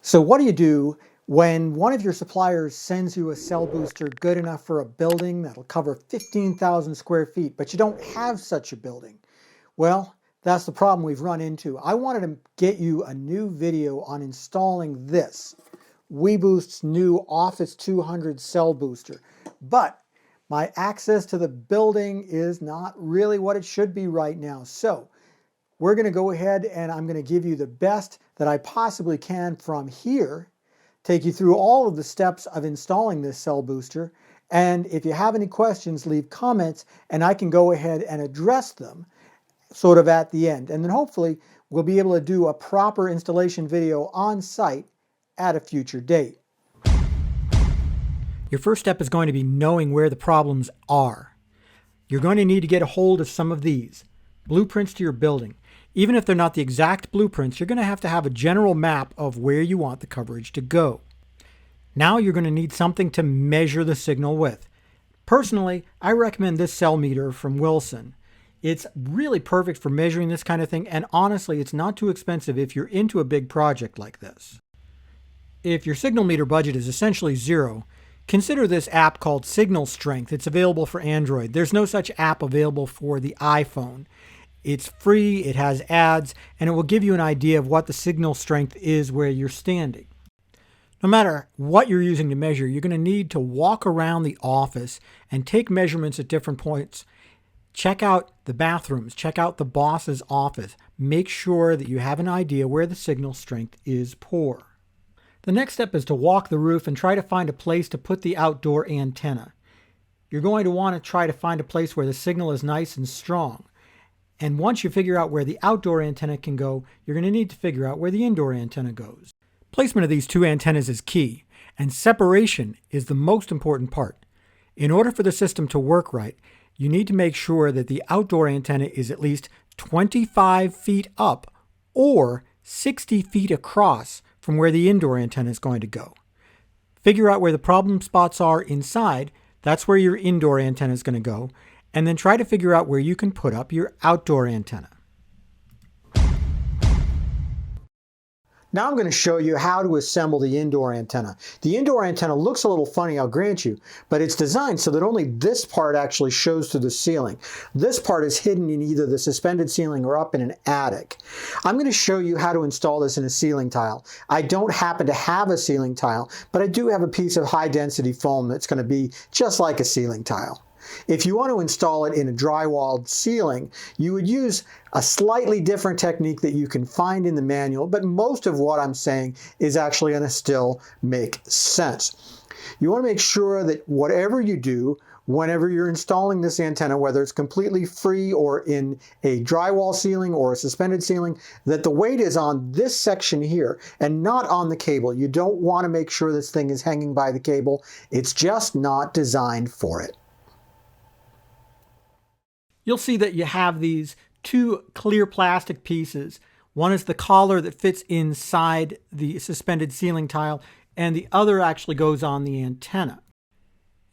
So what do you do when one of your suppliers sends you a cell booster good enough for a building that'll cover 15,000 square feet, but you don't have such a building? Well, that's the problem we've run into. I wanted to get you a new video on installing this, weBoost's new Office 200 cell booster. But my access to the building is not really what it should be right now. So we're going to go ahead and I'm going to give you the best that I possibly can from here, take you through all of the steps of installing this cell booster, and if you have any questions, leave comments and I can go ahead and address them sort of at the end. And then hopefully we'll be able to do a proper installation video on site at a future date. Your first step is going to be knowing where the problems are. You're going to need to get a hold of some of these blueprints to your building. Even if they're not the exact blueprints, you're going to have a general map of where you want the coverage to go. Now you're going to need something to measure the signal with. Personally, I recommend this cell meter from Wilson. It's really perfect for measuring this kind of thing, and honestly, it's not too expensive if you're into a big project like this. If your signal meter budget is essentially zero, consider this app called Signal Strength. It's available for Android. There's no such app available for the iPhone. It's free, it has ads, and it will give you an idea of what the signal strength is where you're standing. No matter what you're using to measure, you're going to need to walk around the office and take measurements at different points. Check out the bathrooms, check out the boss's office. Make sure that you have an idea where the signal strength is poor. The next step is to walk the roof and try to find a place to put the outdoor antenna. You're going to want to try to find a place where the signal is nice and strong. And once you figure out where the outdoor antenna can go, you're going to need to figure out where the indoor antenna goes. Placement of these two antennas is key, and separation is the most important part. In order for the system to work right, you need to make sure that the outdoor antenna is at least 25 feet up or 60 feet across from where the indoor antenna is going to go. Figure out where the problem spots are inside. That's where your indoor antenna is going to go. And then try to figure out where you can put up your outdoor antenna. Now I'm going to show you how to assemble the indoor antenna. The indoor antenna looks a little funny, I'll grant you, but it's designed so that only this part actually shows through the ceiling. This part is hidden in either the suspended ceiling or up in an attic. I'm going to show you how to install this in a ceiling tile. I don't happen to have a ceiling tile, but I do have a piece of high density foam that's going to be just like a ceiling tile. If you want to install it in a drywalled ceiling, you would use a slightly different technique that you can find in the manual, but most of what I'm saying is actually going to still make sense. You want to make sure that whatever you do, whenever you're installing this antenna, whether it's completely free or in a drywall ceiling or a suspended ceiling, that the weight is on this section here and not on the cable. You don't want to make sure this thing is hanging by the cable. It's just not designed for it. You'll see that you have these two clear plastic pieces. One is the collar that fits inside the suspended ceiling tile, and the other actually goes on the antenna.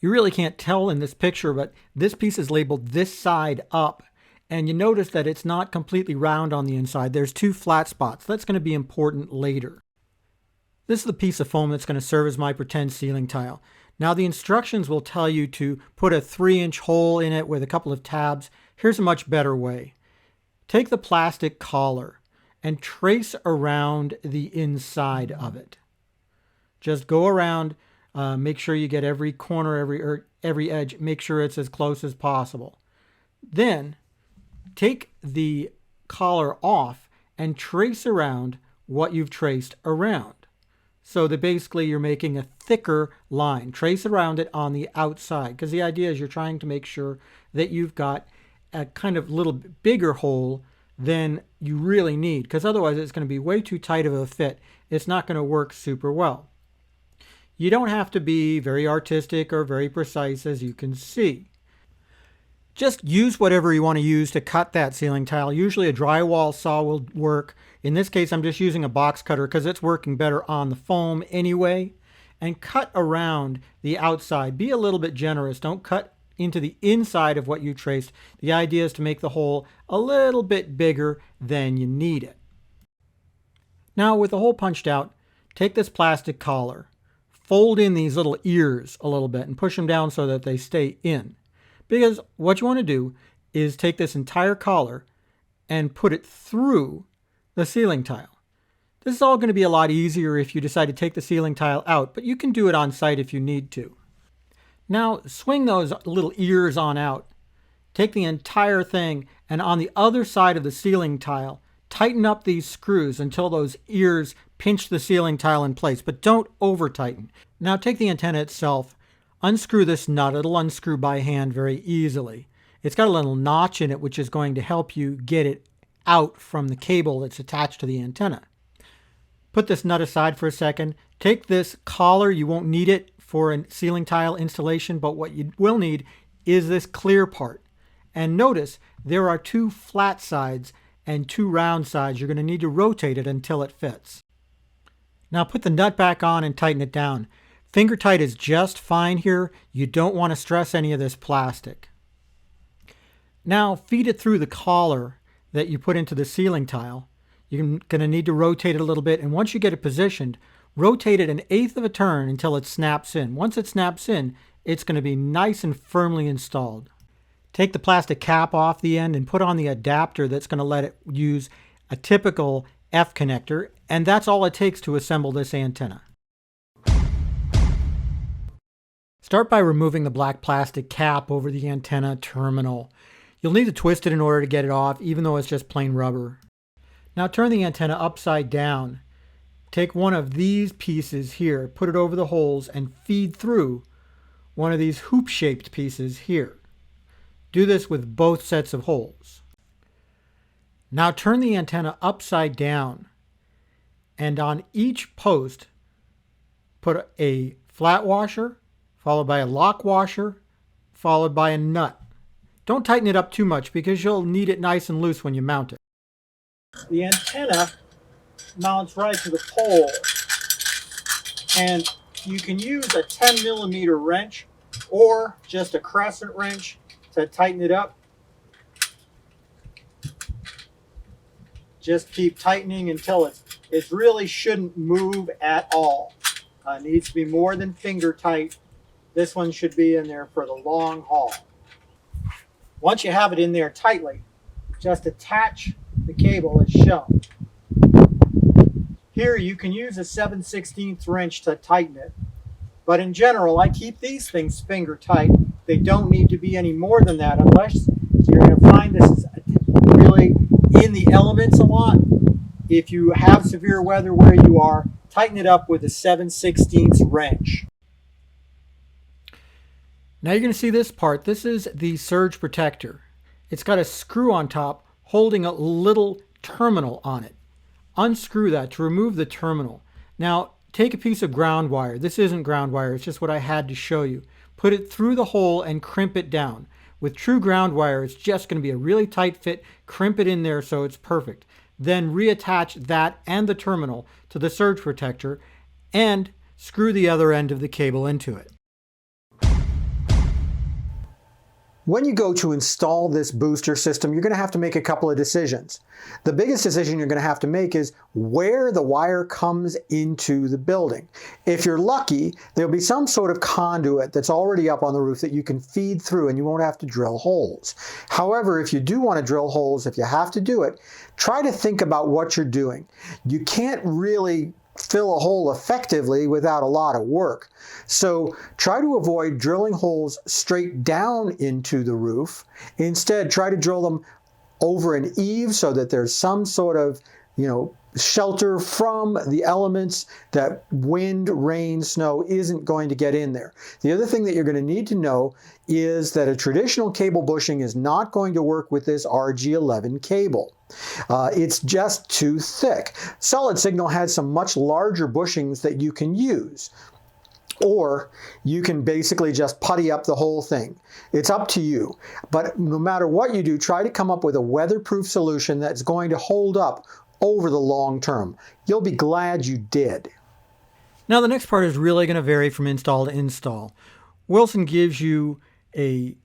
You really can't tell in this picture, but this piece is labeled this side up, and you notice that it's not completely round on the inside. There's two flat spots. That's going to be important later. This is the piece of foam that's going to serve as my pretend ceiling tile. Now the instructions will tell you to put a 3-inch hole in it with a couple of tabs. Here's a much better way. Take the plastic collar and trace around the inside of it. Just go around, make sure you get every corner, every edge, make sure it's as close as possible. Then take the collar off and trace around what you've traced around. So that basically you're making a thicker line. Trace around it on the outside, because the idea is you're trying to make sure that you've got a kind of little bigger hole than you really need, because otherwise it's going to be way too tight of a fit. It's not going to work super well. You don't have to be very artistic or very precise, as you can see. Just use whatever you want to use to cut that ceiling tile. Usually a drywall saw will work. In this case, I'm just using a box cutter because it's working better on the foam anyway. And cut around the outside. Be a little bit generous. Don't cut into the inside of what you traced. The idea is to make the hole a little bit bigger than you need it. Now with the hole punched out, take this plastic collar, fold in these little ears a little bit and push them down so that they stay in. Because what you want to do is take this entire collar and put it through the ceiling tile. This is all going to be a lot easier if you decide to take the ceiling tile out, but you can do it on site if you need to. Now swing those little ears on out. Take the entire thing, and on the other side of the ceiling tile, tighten up these screws until those ears pinch the ceiling tile in place, but don't over tighten. Now take the antenna itself, unscrew this nut. It'll unscrew by hand very easily. It's got a little notch in it which is going to help you get it out from the cable that's attached to the antenna. Put this nut aside for a second. Take this collar. You won't need it for a ceiling tile installation, but what you will need is this clear part. And notice there are 2 flat sides and 2 round sides. You're going to need to rotate it until it fits. Now put the nut back on and tighten it down. Finger tight is just fine here. You don't want to stress any of this plastic. Now feed it through the collar that you put into the ceiling tile. You're going to need to rotate it a little bit, and once you get it positioned, rotate it 1/8 of a turn until it snaps in. Once it snaps in, it's going to be nice and firmly installed. Take the plastic cap off the end and put on the adapter that's going to let it use a typical F connector, and that's all it takes to assemble this antenna. Start by removing the black plastic cap over the antenna terminal. You'll need to twist it in order to get it off, even though it's just plain rubber. Now turn the antenna upside down. Take one of these pieces here, put it over the holes, and feed through one of these hoop-shaped pieces here. Do this with both sets of holes. Now turn the antenna upside down, and on each post put a flat washer, followed by a lock washer, followed by a nut. Don't tighten it up too much because you'll need it nice and loose when you mount it. The antenna mounts right to the pole, and you can use a 10mm wrench or just a crescent wrench to tighten it up. Just keep tightening until it really shouldn't move at all. It needs to be more than finger tight. This one should be in there for the long haul. Once you have it in there tightly, just attach the cable as shown. Here you can use a 7/16 wrench to tighten it, but in general I keep these things finger tight. They don't need to be any more than that unless you're going to find this is really in the elements a lot. If you have severe weather where you are, tighten it up with a 7/16 wrench. Now you're going to see this part. This is the surge protector. It's got a screw on top holding a little terminal on it. Unscrew that to remove the terminal. Now take a piece of ground wire. This isn't ground wire, it's just what I had to show you. Put it through the hole and crimp it down. With true ground wire, it's just going to be a really tight fit. Crimp it in there so it's perfect. Then reattach that and the terminal to the surge protector and screw the other end of the cable into it. When you go to install this booster system, you're going to have to make a couple of decisions. The biggest decision you're going to have to make is where the wire comes into the building. If you're lucky, there'll be some sort of conduit that's already up on the roof that you can feed through and you won't have to drill holes. However, if you do want to drill holes, if you have to do it, try to think about what you're doing. You can't really fill a hole effectively without a lot of work. So try to avoid drilling holes straight down into the roof. Instead, try to drill them over an eave so that there's some sort of, shelter from the elements that wind, rain, snow isn't going to get in there. The other thing that you're going to need to know is that a traditional cable bushing is not going to work with this RG11 cable. It's just too thick. Solid Signal has some much larger bushings that you can use. Or you can basically just putty up the whole thing. It's up to you. But no matter what you do, try to come up with a weatherproof solution that's going to hold up over the long term. You'll be glad you did. Now the next part is really going to vary from install to install. Wilson gives you a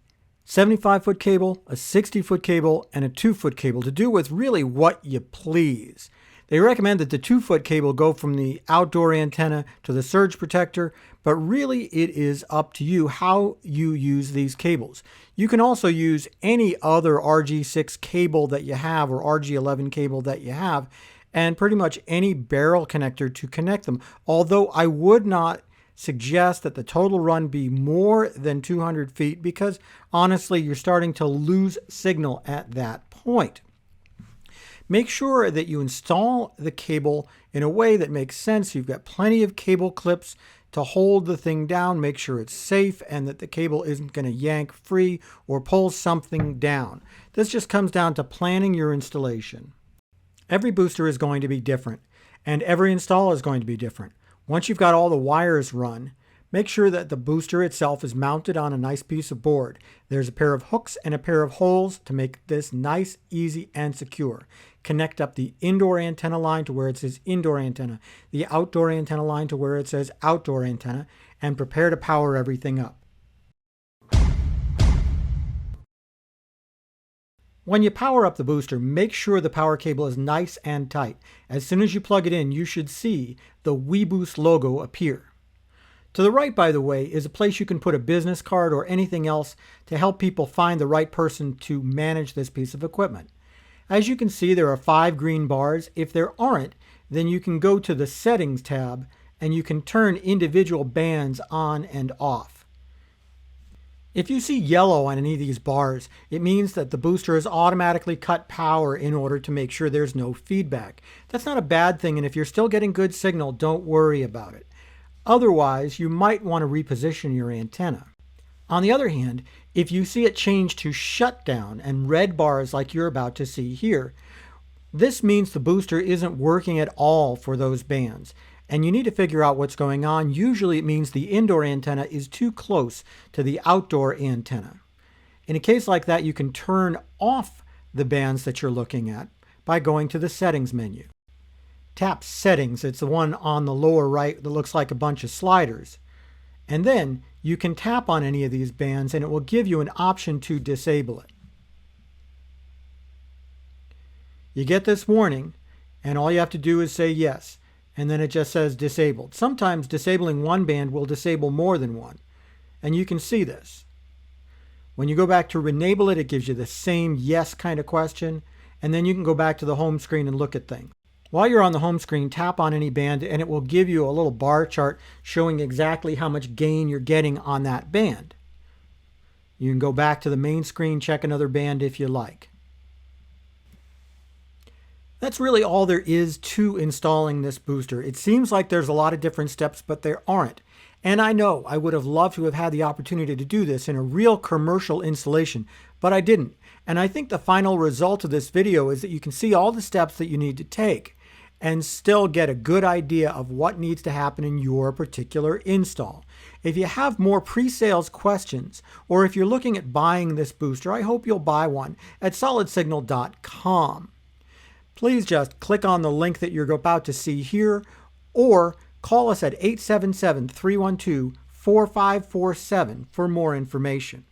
75-foot cable, a 60-foot cable, and a 2-foot cable to do with really what you please. They recommend that the 2-foot cable go from the outdoor antenna to the surge protector, but really it is up to you how you use these cables. You can also use any other RG6 cable that you have or RG11 cable that you have, and pretty much any barrel connector to connect them. Although I would not suggest that the total run be more than 200 feet because honestly, you're starting to lose signal at that point. Make sure that you install the cable in a way that makes sense. You've got plenty of cable clips to hold the thing down. Make sure it's safe and that the cable isn't going to yank free or pull something down. This just comes down to planning your installation. Every booster is going to be different, and every install is going to be different. Once you've got all the wires run, make sure that the booster itself is mounted on a nice piece of board. There's a pair of hooks and a pair of holes to make this nice, easy, and secure. Connect up the indoor antenna line to where it says indoor antenna, the outdoor antenna line to where it says outdoor antenna, and prepare to power everything up. When you power up the booster, make sure the power cable is nice and tight. As soon as you plug it in, you should see the weBoost logo appear. To the right, by the way, is a place you can put a business card or anything else to help people find the right person to manage this piece of equipment. As you can see, there are 5 green bars. If there aren't, then you can go to the Settings tab and you can turn individual bands on and off. If you see yellow on any of these bars, it means that the booster has automatically cut power in order to make sure there's no feedback. That's not a bad thing, and if you're still getting good signal, don't worry about it. Otherwise, you might want to reposition your antenna. On the other hand, if you see it change to shutdown and red bars like you're about to see here, this means the booster isn't working at all for those bands. And you need to figure out what's going on. Usually it means the indoor antenna is too close to the outdoor antenna. In a case like that, you can turn off the bands that you're looking at by going to the Settings menu. Tap Settings. It's the one on the lower right that looks like a bunch of sliders. And then you can tap on any of these bands and it will give you an option to disable it. You get this warning and all you have to do is say yes. And then it just says disabled. Sometimes disabling one band will disable more than one. And you can see this. When you go back to enable it, it gives you the same yes kind of question. And then you can go back to the home screen and look at things. While you're on the home screen, tap on any band and it will give you a little bar chart showing exactly how much gain you're getting on that band. You can go back to the main screen, check another band if you like. That's really all there is to installing this booster. It seems like there's a lot of different steps, but there aren't. And I know I would have loved to have had the opportunity to do this in a real commercial installation, but I didn't. And I think the final result of this video is that you can see all the steps that you need to take and still get a good idea of what needs to happen in your particular install. If you have more pre-sales questions, or if you're looking at buying this booster, I hope you'll buy one at solidsignal.com. Please just click on the link that you're about to see here or call us at 877-312-4547 for more information.